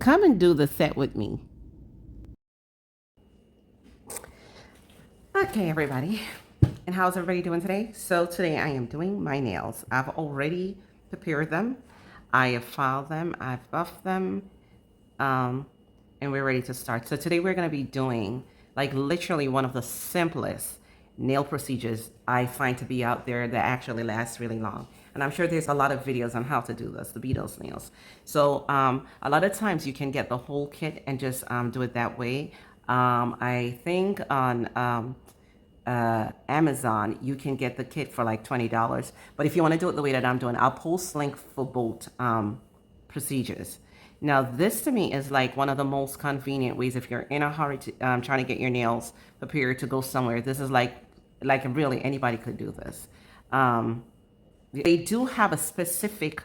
come and do the set with me. Okay, everybody. And how's everybody doing today? So today I am doing my nails. I've already prepared them. I have filed them. I've buffed them. Um, and we're ready to start. So today we're going to be doing like literally one of the simplest nail procedures I find to be out there that actually lasts really long. And I'm sure there's a lot of videos on how to do this, the Beetles nails. So a lot of times you can get the whole kit and just do it that way. I think on Amazon, you can get the kit for like $20. But if you want to do it the way that I'm doing, I'll post link for both procedures. Now, this to me is like one of the most convenient ways if you're in a hurry to trying to get your nails prepared to go somewhere. This is like really anybody could do this. They do have a specific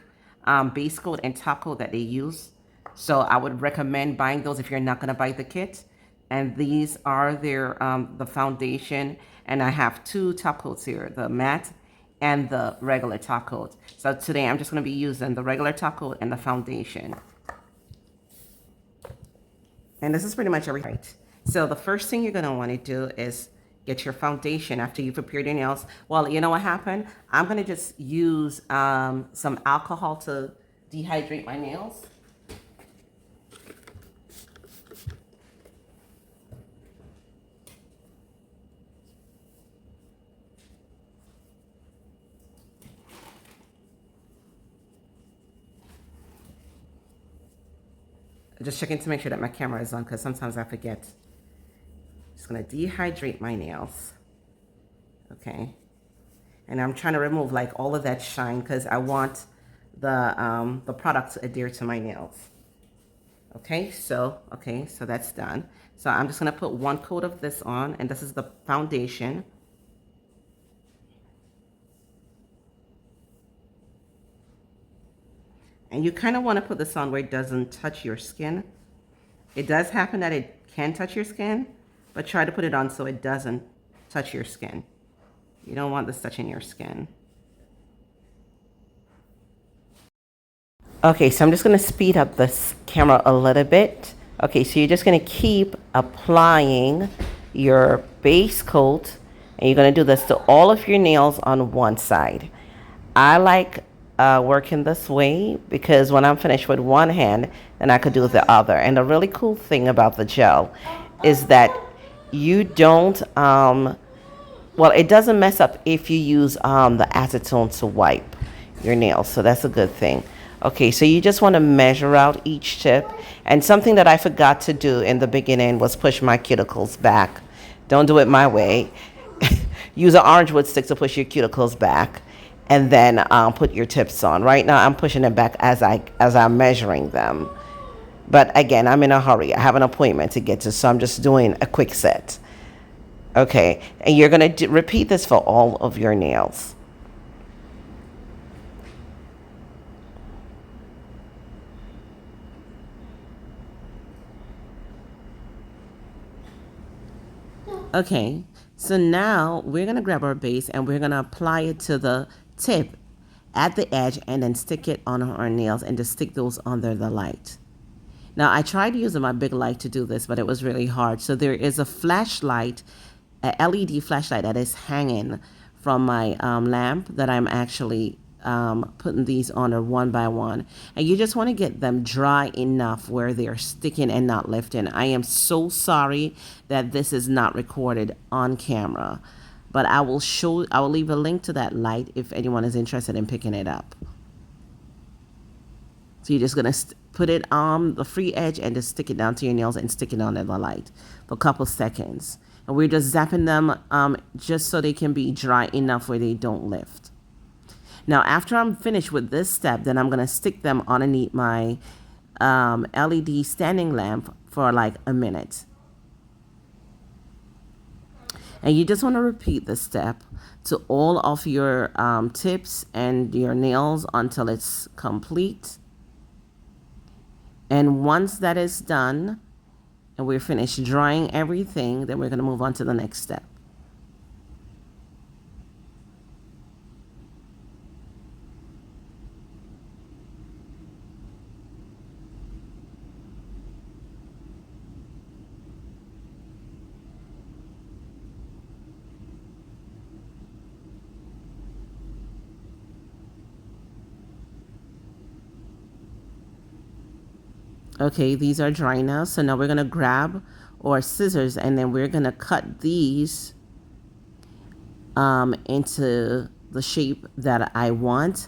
base coat and top coat that they use. So I would recommend buying those if you're not going to buy the kit. And these are their the foundation. And I have two top coats here, the matte and the regular top coat. So today I'm just going to be using the regular top coat and the foundation. And this is pretty much everything. So the first thing you're going to want to do is get your foundation after you've prepared your nails. Well, you know what happened? I'm going to just use some alcohol to dehydrate my nails. Just checking to make sure that my camera is on because sometimes I forget. Just going to dehydrate my nails. Okay. And I'm trying to remove like all of that shine because I want the product to adhere to my nails. Okay, so that's done. So I'm just going to put one coat of this on, and this is the foundation. And you kind of want to put this on where it doesn't touch your skin. It does happen that it can touch your skin, but try to put it on so it doesn't touch your skin. You don't want this touching your skin. Okay, so I'm just going to speed up this camera a little bit. Okay, so you're just going to keep applying your base coat, and you're going to do this to all of your nails on one side. I like working this way because when I'm finished with one hand, then I could do the other. And the really cool thing about the gel is that you don't, well, it doesn't mess up if you use the acetone to wipe your nails. So that's a good thing. Okay, so you just want to measure out each tip. And something that I forgot to do in the beginning was push my cuticles back. Don't do it my way. Use an orange wood stick to push your cuticles back, and then put your tips on. Right now, I'm pushing them back as I'm measuring them. But again, I'm in a hurry. I have an appointment to get to, so I'm just doing a quick set. Okay, and you're going to repeat this for all of your nails. Okay, so now we're going to grab our base and we're going to apply it to the tip at the edge and then stick it on our nails and just stick those under the light. Now, I tried using my big light to do this, but it was really hard. So there is a flashlight, a LED flashlight that is hanging from my lamp that I'm actually putting these on one by one. And you just want to get them dry enough where they're sticking and not lifting. I am so sorry that this is not recorded on camera, but I will leave a link to that light if anyone is interested in picking it up. So you're just going to put it on the free edge and just stick it down to your nails and stick it under the light for a couple seconds. And we're just zapping them just so they can be dry enough where they don't lift. Now, after I'm finished with this step, then I'm going to stick them underneath my LED standing lamp for like a minute. And you just want to repeat this step to all of your tips and your nails until it's complete. And once that is done and we're finished drying everything, then we're going to move on to the next step. Okay, these are dry now. So now we're going to grab our scissors and then we're going to cut these into the shape that I want.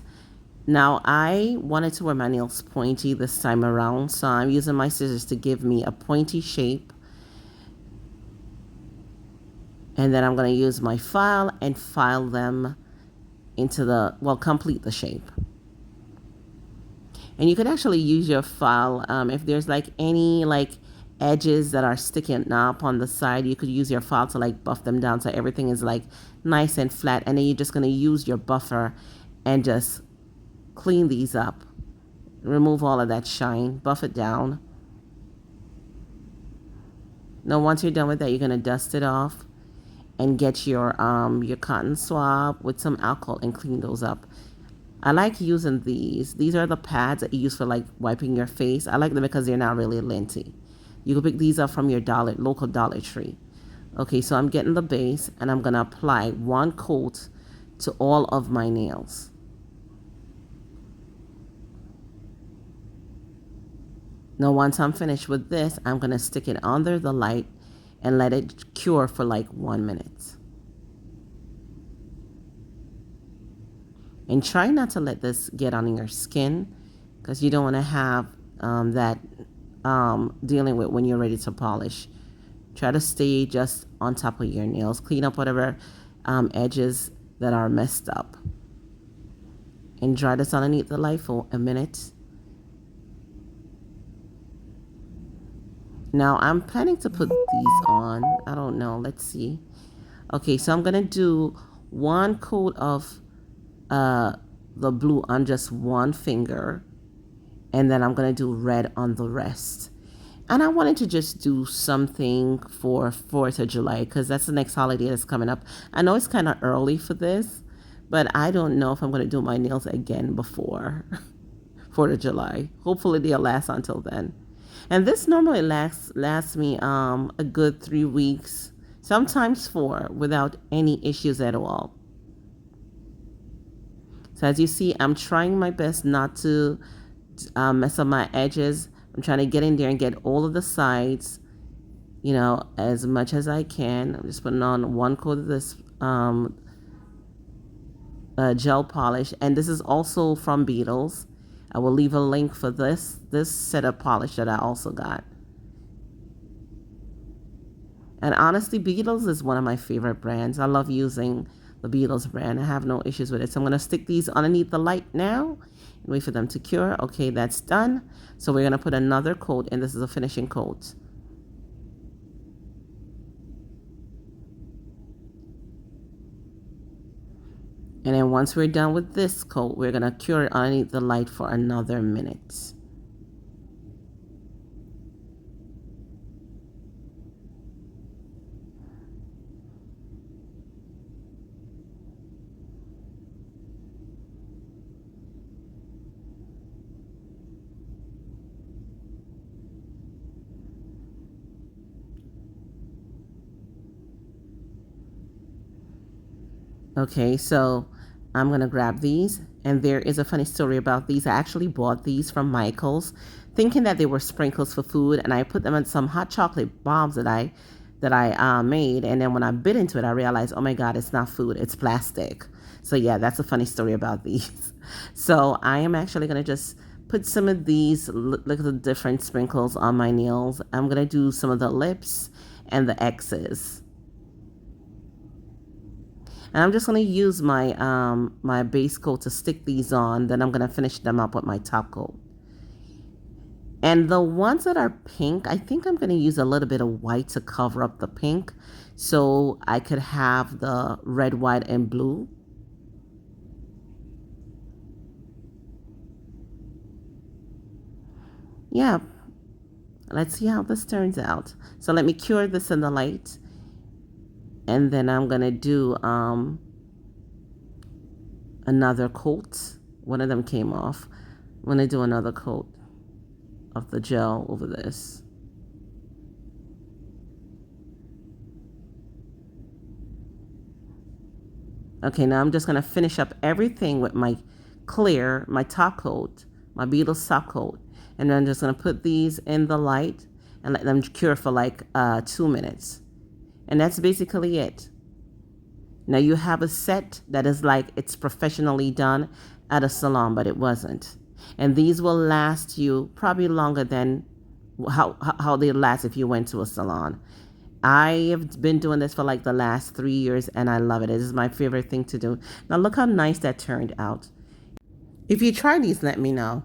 Now I wanted to wear my nails pointy this time around, so I'm using my scissors to give me a pointy shape. And then I'm going to use my file and file them into the, well, complete the shape. And you could actually use your file if there's like any like edges that are sticking up on the side. You could use your file to like buff them down so everything is like nice and flat, and then you're just going to use your buffer and just clean these up, remove all of that shine, buff it down. Now once you're done with that, you're going to dust it off and get your cotton swab with some alcohol and clean those up. I like using these. These are the pads that you use for like wiping your face. I like them because they're not really linty. You can pick these up from your local Dollar Tree. Okay, so I'm getting the base and I'm going to apply one coat to all of my nails. Now once I'm finished with this, I'm going to stick it under the light and let it cure for like 1 minute. And try not to let this get on your skin because you don't want to have that dealing with when you're ready to polish. Try to stay just on top of your nails. Clean up whatever edges that are messed up. And dry this underneath the light for a minute. Now I'm planning to put these on. I don't know. Let's see. Okay, so I'm going to do one coat of the blue on just one finger. And then I'm going to do red on the rest. And I wanted to just do something for 4th of July because that's the next holiday that's coming up. I know it's kind of early for this, but I don't know if I'm going to do my nails again before 4th of July. Hopefully they'll last until then. And this normally lasts me a good 3 weeks, sometimes 4, without any issues at all. So as you see, I'm trying my best not to mess up my edges. I'm trying to get in there and get all of the sides, you know, as much as I can. I'm just putting on one coat of this gel polish. And this is also from Beetles. I will leave a link for this set of polish that I also got. And honestly, Beetles is one of my favorite brands. I love using the Beetles brand. I have no issues with it. So I'm going to stick these underneath the light now and wait for them to cure. Okay, that's done. So we're going to put another coat, and this is a finishing coat. And then once we're done with this coat, we're going to cure it underneath the light for another minute. Okay, so I'm going to grab these, and there is a funny story about these. I actually bought these from Michael's thinking that they were sprinkles for food, and I put them in some hot chocolate bombs that I made, and then when I bit into it, I realized, oh my God, it's not food, it's plastic. So yeah, that's a funny story about these. So I am actually going to just put some of these little different sprinkles on my nails. I'm going to do some of the lips and the X's. And I'm just going to use my my base coat to stick these on. Then I'm going to finish them up with my top coat. And the ones that are pink, I think I'm going to use a little bit of white to cover up the pink so I could have the red, white, and blue. Yeah, let's see how this turns out. So let me cure this in the light. And then I'm going to do another coat. One of them came off. I'm going to do another coat of the gel over this. Okay, now I'm just going to finish up everything with my clear, my top coat, my Beetles top coat. And then I'm just going to put these in the light and let them cure for like 2 minutes. And that's basically it. Now you have a set that is like it's professionally done at a salon, but it wasn't. And these will last you probably longer than how they last if you went to a salon. I have been doing this for like the last 3 years and I love it. This is my favorite thing to do. Now look how nice that turned out. If you try these, let me know.